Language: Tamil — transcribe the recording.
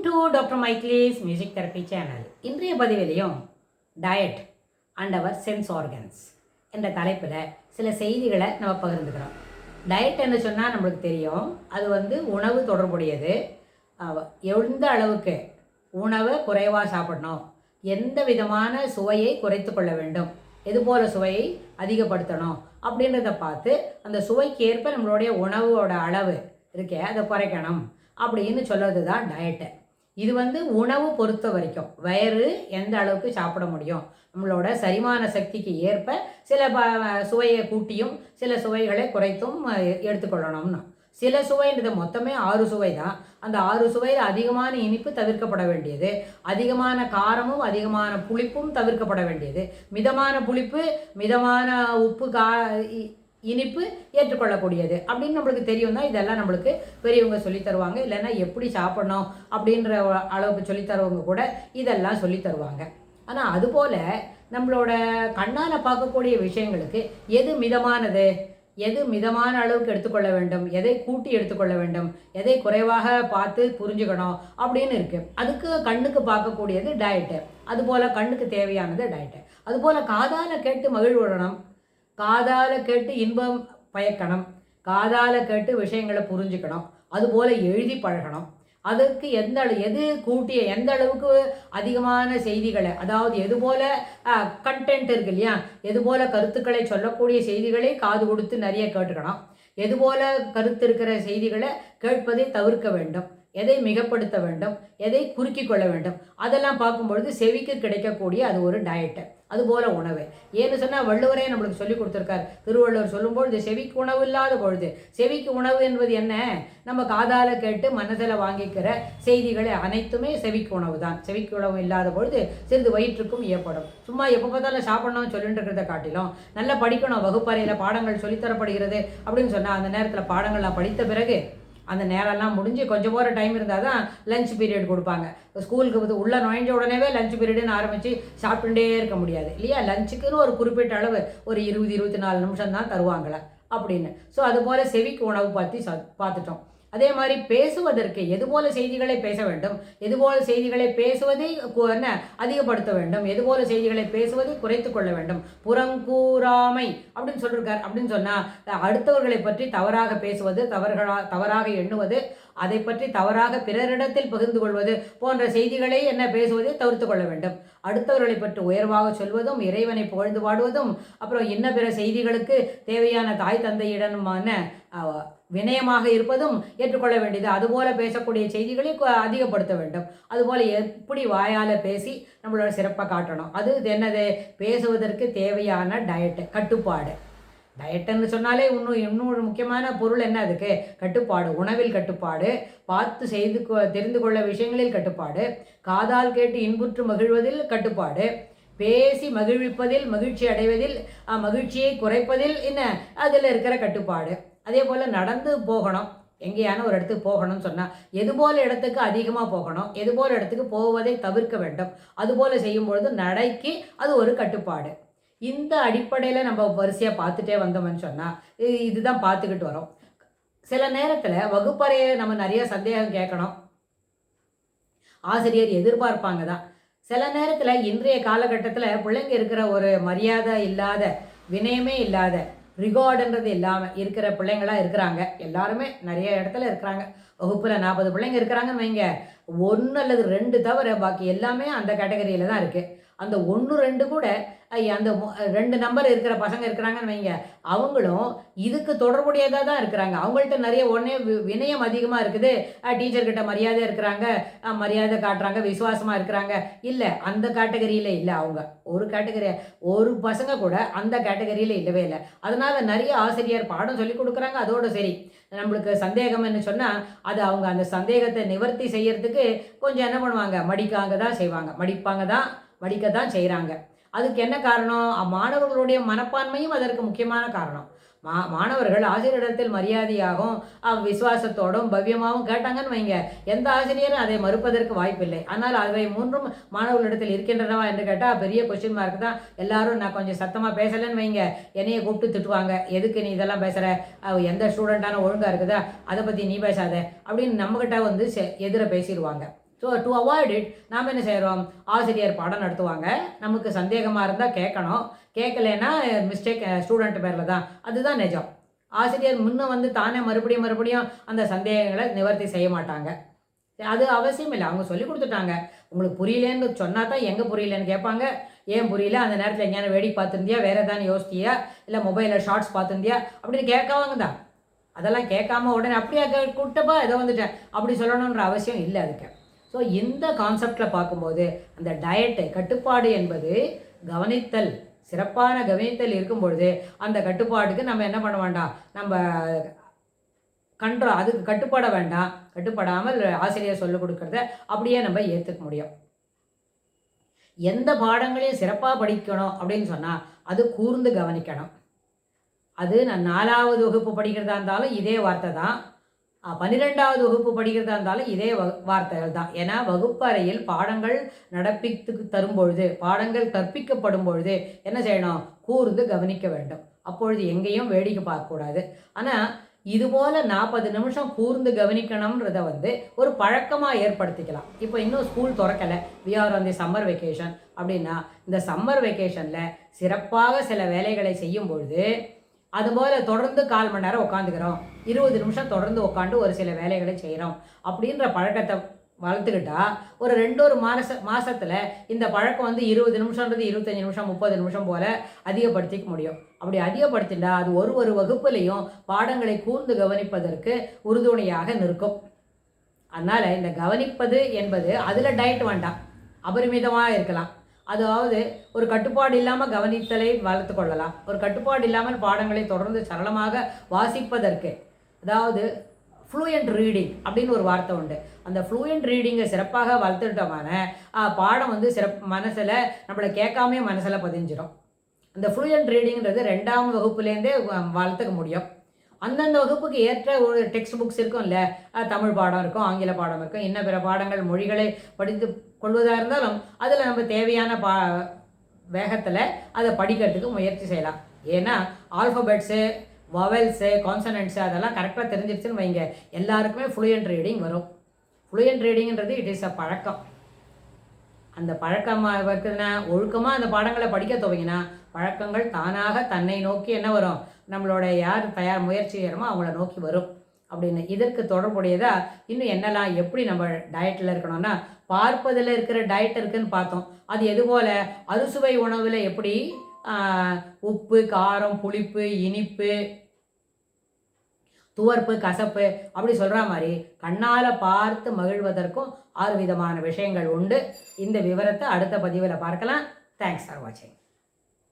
Welcome to doctor Mikleese music therapy channel. இன்றைய பதிவிலையும் diet and our sense organs என்ற தலைப்பில் சில செய்திகளை நம்ம பகிர்ந்துக்கிறோம். டயட் என்ன சொன்னால் நம்மளுக்கு தெரியும், அது உணவு தொடர்புடையது. எந்த அளவுக்கு உணவை குறைவாக சாப்பிடணும், எந்த விதமான சுவையை குறைத்து கொள்ள வேண்டும், எதுபோல் சுவையை அதிகப்படுத்தணும் அப்படின்றத பார்த்து அந்த சுவைக்கு ஏற்ப நம்மளுடைய உணவோட அளவு இருக்கே அதை குறைக்கணும் அப்படின்னு சொல்கிறது தான் டயட்டு. இது உணவு பொறுத்த வரைக்கும் வயிறு எந்த அளவுக்கு சாப்பிட முடியும், நம்மளோட செரிமான சக்திக்கு ஏற்ப சில சுவையை கூட்டியும் சில சுவைகளை குறைத்தும் எடுத்துக்கொள்ளணும்னு. சில சுவைன்றது மொத்தமே 6 சுவை தான். அந்த 6 சுவையில் அதிகமான இனிப்பு தவிர்க்கப்பட வேண்டியது, அதிகமான காரமும் அதிகமான புளிப்பும் தவிர்க்கப்பட வேண்டியது, மிதமான புளிப்பு மிதமான உப்பு இனிப்பு ஏற்றுக்கொள்ளக்கூடியது அப்படின்னு நம்மளுக்கு தெரியும் தான். இதெல்லாம் நம்மளுக்கு பெரியவங்க சொல்லித்தருவாங்க. இல்லைன்னா எப்படி சாப்பிடணும் அப்படின்ற அளவுக்கு சொல்லித்தருவங்க கூட இதெல்லாம் சொல்லித்தருவாங்க. ஆனால் அதுபோல் நம்மளோட கண்ணால் பார்க்கக்கூடிய விஷயங்களுக்கு எது மிதமானது, எது மிதமான அளவுக்கு எடுத்துக்கொள்ள வேண்டும், எதை கூட்டி எடுத்துக்கொள்ள வேண்டும், எதை குறைவாக பார்த்து புரிஞ்சுக்கணும் அப்படின்னு இருக்குது. அதுக்கு கண்ணுக்கு பார்க்கக்கூடியது டயட்டு, அதுபோல் கண்ணுக்கு தேவையானது டயட்டு. அதுபோல் காதால் கேட்டு மகிழ்வுடணும், காதால் கேட்டு இன்பம் பயக்கணும், காதால் கேட்டு விஷயங்களை புரிஞ்சுக்கணும், அதுபோல் எழுதி பழகணும். அதற்கு எது கூட்டிய எந்த அளவுக்கு அதிகமான செய்திகளை, அதாவது எது போல் கண்டென்ட் இருக்கு இல்லையா, எது போல் கருத்துக்களை சொல்லக்கூடிய செய்திகளை காது கொடுத்து நிறைய கேட்டுக்கணும், எது போல் கருத்து இருக்கிற செய்திகளை கேட்பதை தவிர்க்க வேண்டும், எதை மிகப்படுத்த வேண்டும், எதை குறுக்கி கொள்ள வேண்டும், அதெல்லாம் பார்க்கும்பொழுது செவிக்கு கிடைக்கக்கூடிய அது ஒரு டயட்டு. அதுபோல் உணவு ஏன்னு சொன்னால் வள்ளுவரே நம்மளுக்கு சொல்லி கொடுத்துருக்கார். திருவள்ளுவர் சொல்லும்பொழுது செவிக்கு உணவு இல்லாத பொழுது, செவிக்கு உணவு என்பது என்ன, நம்ம காதால் கேட்டு மனதில் வாங்கிக்கிற செய்திகளை அனைத்துமே செவிக்கு உணவு தான். செவிக்கு உணவு இல்லாத பொழுது சிறிது வயிற்றுக்கும் ஏற்படும். சும்மா எப்போ பார்த்தாலும் சாப்பிடணும்னு சொல்லிட்டு இருக்கிறத காட்டிலும் நல்லா படிக்கணும், வகுப்பறையில் பாடங்கள் சொல்லித்தரப்படுகிறது அப்படின்னு சொன்னால் அந்த நேரத்தில் பாடங்கள்லாம் படித்த பிறகு அந்த நேரம்லாம் முடிஞ்சு கொஞ்சம் போகிற டைம் இருந்தால் தான் லஞ்ச் பீரியட் கொடுப்பாங்க. ஸ்கூலுக்கு உள்ளே நுழைஞ்ச உடனேவே லஞ்ச் பீரியடுன்னு ஆரம்பித்து சாப்பிட்டுட்டே இருக்க முடியாது இல்லையா. லஞ்சுக்குன்னு ஒரு குறிப்பிட்ட அளவு ஒரு 20-24 நிமிஷம் தான் தருவாங்களே அப்படின்னு. ஸோ அதுபோல் செவிக்கு உணவு பார்த்துட்டோம். அதே மாதிரி பேசுவதற்கு எதுபோல செய்திகளை பேச வேண்டும், எதுபோல செய்திகளை பேசுவதை என்ன அதிகப்படுத்த வேண்டும், எதுபோல செய்திகளை பேசுவதை குறைத்து கொள்ள வேண்டும், புறங்கூறாமை அப்படின்னு சொல்லியிருக்கார். அப்படின்னு சொன்னால் அடுத்தவர்களை பற்றி தவறாக பேசுவது, தவறாக எண்ணுவது, அதை பற்றி தவறாக பிறரிடத்தில் பகிர்ந்து கொள்வது போன்ற செய்திகளை என்ன பேசுவதை தவிர்த்து கொள்ள வேண்டும். அடுத்தவர்களை பற்றி உயர்வாக சொல்வதும், இறைவனை புகழ்ந்து பாடுவதும், அப்புறம் இன்ன பிற செய்திகளுக்கு தேவையான தாய் தந்தையிடமான வினயமாக இருப்பதும் ஏற்றுக்கொள்ள வேண்டியது. அதுபோல் பேசக்கூடிய செய்திகளை அதிகப்படுத்த வேண்டும். அதுபோல் எப்படி வாயால் பேசி நம்மளோட சிறப்பை காட்டணும், அது என்னது, பேசுவதற்கு தேவையான டயட்டு, கட்டுப்பாடு. டயட்டுன்னு சொன்னாலே இன்னொரு முக்கியமான பொருள் என்ன, அதுக்கு கட்டுப்பாடு. உணவில் கட்டுப்பாடு, பார்த்து தெரிந்து கொள்ள விஷயங்களில் கட்டுப்பாடு, காதால் கேட்டு இன்புற்று மகிழ்வதில் கட்டுப்பாடு, பேசி மகிழ்விப்பதில், மகிழ்ச்சி அடைவதில், மகிழ்ச்சியை குறைப்பதில் என்ன அதில் இருக்கிற கட்டுப்பாடு. அதே போல் நடந்து போகணும், எங்கேயான ஒரு இடத்துக்கு போகணும்னு சொன்னால் எதுபோல் இடத்துக்கு அதிகமாக போகணும், எதுபோல் இடத்துக்கு போவதை தவிர்க்க வேண்டும். அதுபோல் செய்யும்பொழுது நடைக்கு அது ஒரு கட்டுப்பாடு. இந்த அடிப்படையில் நம்ம வரிசையாக பார்த்துட்டே வந்தோம்னு சொன்னால் இதுதான் பார்த்துக்கிட்டு வரோம். சில நேரத்தில் வகுப்பறையை நம்ம நிறைய சந்தேகம் கேட்கணும், ஆசிரியர் எதிர்பார்ப்பாங்க தான். சில நேரத்தில் இன்றைய காலகட்டத்தில் பிள்ளைங்க இருக்கிற ஒரு மரியாதை இல்லாத, வினயமே இல்லாத, ரிகார்டுன்றது இல்லாமல் இருக்கிற பிள்ளைங்களாம் இருக்கிறாங்க. எல்லாருமே நிறைய இடத்துல இருக்கிறாங்க. வகுப்பில் 40 பிள்ளைங்க இருக்கிறாங்கன்னு வைங்க, 1 அல்லது 2 தவிர பாக்கி எல்லாமே அந்த கேட்டகரியில் தான் இருக்குது. அந்த 1-2 கூட அந்த 2 நம்பர் இருக்கிற பசங்க இருக்கிறாங்கன்னு வைங்க, அவங்களும் இதுக்கு தொடர்புடையதாக தான் இருக்கிறாங்க. அவங்கள்ட்ட நிறைய வினயம் அதிகமாக இருக்குது, டீச்சர்கிட்ட மரியாதை இருக்கிறாங்க, மரியாதை காட்டுறாங்க, விசுவாசமாக இருக்கிறாங்க. இல்லை, அந்த கேட்டகரியில் இல்லை. அவங்க ஒரு பசங்க கூட அந்த கேட்டகரியில் இல்லவே இல்லை. அதனால் நிறைய ஆசிரியர் பாடம் சொல்லி கொடுக்குறாங்க. அதோடு சரி, நம்மளுக்கு சந்தேகம்னு சொன்னால் அது அவங்க அந்த சந்தேகத்தை நிவர்த்தி செய்யறதுக்கு கொஞ்சம் என்ன பண்ணுவாங்க, மடிக்க தான் செய்கிறாங்க. அதுக்கு என்ன காரணம், மாணவர்களுடைய மனப்பான்மையும் அதற்கு முக்கியமான காரணம். மாணவர்கள் ஆசிரியரிடத்தில் மரியாதையாகவும் விசுவாசத்தோடும் பவ்யமாகவும் கேட்டாங்கன்னு வைங்க, எந்த ஆசிரியரும் அதை மறுப்பதற்கு வாய்ப்பில்லை. ஆனால் அவை 3ம் மாணவர்களிடத்தில் இருக்கின்றனவா என்று கேட்டால் பெரிய கொஸ்டின் மார்க் தான். எல்லாரும் நான் கொஞ்சம் சத்தமாக பேசலைன்னு வைங்க, என்னையை கூப்பிட்டு திட்டுவாங்க, எதுக்கு நீ இதெல்லாம் பேசுகிற, எந்த ஸ்டூடெண்ட்டான ஒழுங்காக இருக்குதா, அதை பற்றி நீ பேசாத அப்படின்னு நம்மக்கிட்ட எதிர பேசிடுவாங்க. ஸோ டு அவாய்ட் இட் நாம் என்ன செய்கிறோம், ஆசிரியர் பாடம் நடத்துவாங்க, நமக்கு சந்தேகமாக இருந்தால் கேட்கணும், கேட்கலன்னா மிஸ்டேக் ஸ்டூடெண்ட் பேரில் தான், அதுதான் நிஜம். ஆசிரியர் முன்ன வந்து தானே மறுபடியும் அந்த சந்தேகங்களை நிவர்த்தி செய்ய மாட்டாங்க. அது அவசியம் இல்லை, அவங்க சொல்லி கொடுத்துட்டாங்க. உங்களுக்கு புரியலேன்னு சொன்னா தான் எங்கே புரியலன்னு கேட்பாங்க. ஏன் புரியல, அந்த நேரத்தில் எங்கேயான வேடிக்கை பார்த்துருந்தியா, வேறு எதாவது யோசித்தியா, இல்லை மொபைலில் ஷார்ட்ஸ் பார்த்துருந்தியா அப்படின்னு கேட்கவாங்க தான். அதெல்லாம் கேட்காம உடனே அப்படியே கூட்டப்பா ஏதோ வந்துட்டேன் அப்படி சொல்லணுன்ற அவசியம் இல்லை அதுக்கு. ஸோ இந்த கான்செப்டில் பார்க்கும்போது அந்த டயட்டு கட்டுப்பாடு என்பது கவனித்தல், சிறப்பான கவனித்தல் இருக்கும் பொழுது அந்த கட்டுப்பாட்டுக்கு நம்ம என்ன பண்ண வேண்டாம், நம்ம அதுக்கு கட்டுப்பட வேண்டாம். கட்டுப்படாமல் ஆசிரியர் சொல்லிக் கொடுக்கறத அப்படியே நம்ம ஏற்றுக்க முடியும். எந்த பாடங்களையும் சிறப்பாக படிக்கணும் அப்படின்னு சொன்னால் அது கூர்ந்து கவனிக்கணும். அது நான் 4வது வகுப்பு படிக்கிறதா இருந்தாலும் இதே வார்த்தை தான், 12வது வகுப்பு படிக்கிறதா இருந்தாலும் இதே வார்த்தைகள் தான். ஏன்னா வகுப்பறையில் பாடங்கள் நடப்பித்து தரும்பொழுது, பாடங்கள் கற்பிக்கப்படும் பொழுது என்ன செய்யணும், கூர்ந்து கவனிக்க வேண்டும். அப்பொழுது எங்கேயும் வேடிக்கை பார்க்கக்கூடாது. ஆனால் இதுபோல் 40 நிமிஷம் கூர்ந்து கவனிக்கணுன்றதை வந்து ஒரு பழக்கமாக ஏற்படுத்திக்கலாம். இப்போ இன்னும் ஸ்கூல் திறக்கலை, we are on the summer vacation அப்படின்னா இந்த சம்மர் வெக்கேஷனில் சிறப்பாக சில வேலைகளை செய்யும் பொழுது அதுபோல் தொடர்ந்து 1/4 மணி நேரம் உட்காந்துக்கிறோம், 20 நிமிஷம் தொடர்ந்து உட்காந்து ஒரு சில வேலைகளை செய்கிறோம் அப்படின்ற பழக்கத்தை வளர்த்துக்கிட்டா ஒரு 2 மாதத்தில் இந்த பழக்கம் வந்து 20 நிமிஷம்ன்றது 25 நிமிஷம் 30 நிமிஷம் போல் அதிகப்படுத்திக்க முடியும். அப்படி அதிகப்படுத்திட்டா அது ஒரு வகுப்புலையும் பாடங்களை கூர்ந்து கவனிப்பதற்கு உறுதுணையாக நிற்கும். அதனால் இந்த கவனிப்பது என்பது அதில் டயட் வேண்டாம், அபரிமிதமாக இருக்கலாம். அதாவது ஒரு கட்டுப்பாடு இல்லாமல் கவனித்தலை வளர்த்து கொள்ளலாம். ஒரு கட்டுப்பாடு இல்லாமல் பாடங்களை தொடர்ந்து சரளமாக வாசிப்பதற்கு, அதாவது ஃப்ளூயண்ட் ரீடிங் அப்படின்னு ஒரு வார்த்தை உண்டு. அந்த ஃப்ளூயண்ட் ரீடிங்கை சிறப்பாக வளர்த்துட்டோமான பாடம் வந்து மனசில் நம்மளை கேட்காமே மனசில் பதிஞ்சிடும். அந்த ஃப்ளூயண்ட் ரீடிங்கிறது 2ஆம் வகுப்புலேருந்தே வளர்த்துக்க முடியும். அந்தந்த வகுப்புக்கு ஏற்ற ஒரு டெக்ஸ்ட் புக்ஸ் இருக்கும் இல்லை, தமிழ் பாடம் இருக்கும், ஆங்கில பாடம் இருக்கும், இன்னும் பிற பாடங்கள் மொழிகளை படித்து கொள்வதாக இருந்தாலும் அதில் நம்ம தேவையான வேகத்தில் அதை படிக்கிறதுக்கு முயற்சி செய்யலாம். ஏன்னா ஆல்ஃபபெட்ஸு, வவல்ஸு, கான்சனன்ட்ஸு அதெல்லாம் கரெக்டாக தெரிஞ்சிருச்சுன்னு வைங்க, எல்லாருக்குமே ஃப்ளூயண்ட் ரீடிங் வரும். ஃப்ளூயண்ட் ரீடிங்கிறது இட் இஸ் அ பழக்கம். அந்த பழக்கமாக இருக்குதுன்னா ஒழுக்கமாக அந்த பாடங்களை படிக்க துவங்கினா பழக்கங்கள் தானாக தன்னை நோக்கி என்ன வரும், நம்மளோட யார் முயற்சி செய்கிறோமோ அவங்கள நோக்கி வரும் அப்படின்னு. இதற்கு தொடர்புடையதாக இன்னும் என்னெல்லாம் எப்படி நம்ம டயட்டில் இருக்கணும்னா, பார்ப்பதில் இருக்கிற டயட் இருக்குதுன்னு பார்த்தோம். அது எதுபோல் அறுசுவை உணவில் எப்படி உப்பு, காரம், புளிப்பு, இனிப்பு, துவர்ப்பு, கசப்பு அப்படி சொல்கிற மாதிரி கண்ணால் பார்த்து மகிழ்வதற்கும் 6 விதமான விஷயங்கள் உண்டு. இந்த விவரத்தை அடுத்த பதிவில் பார்க்கலாம். தேங்க்ஸ் ஃபார் வாட்சிங்.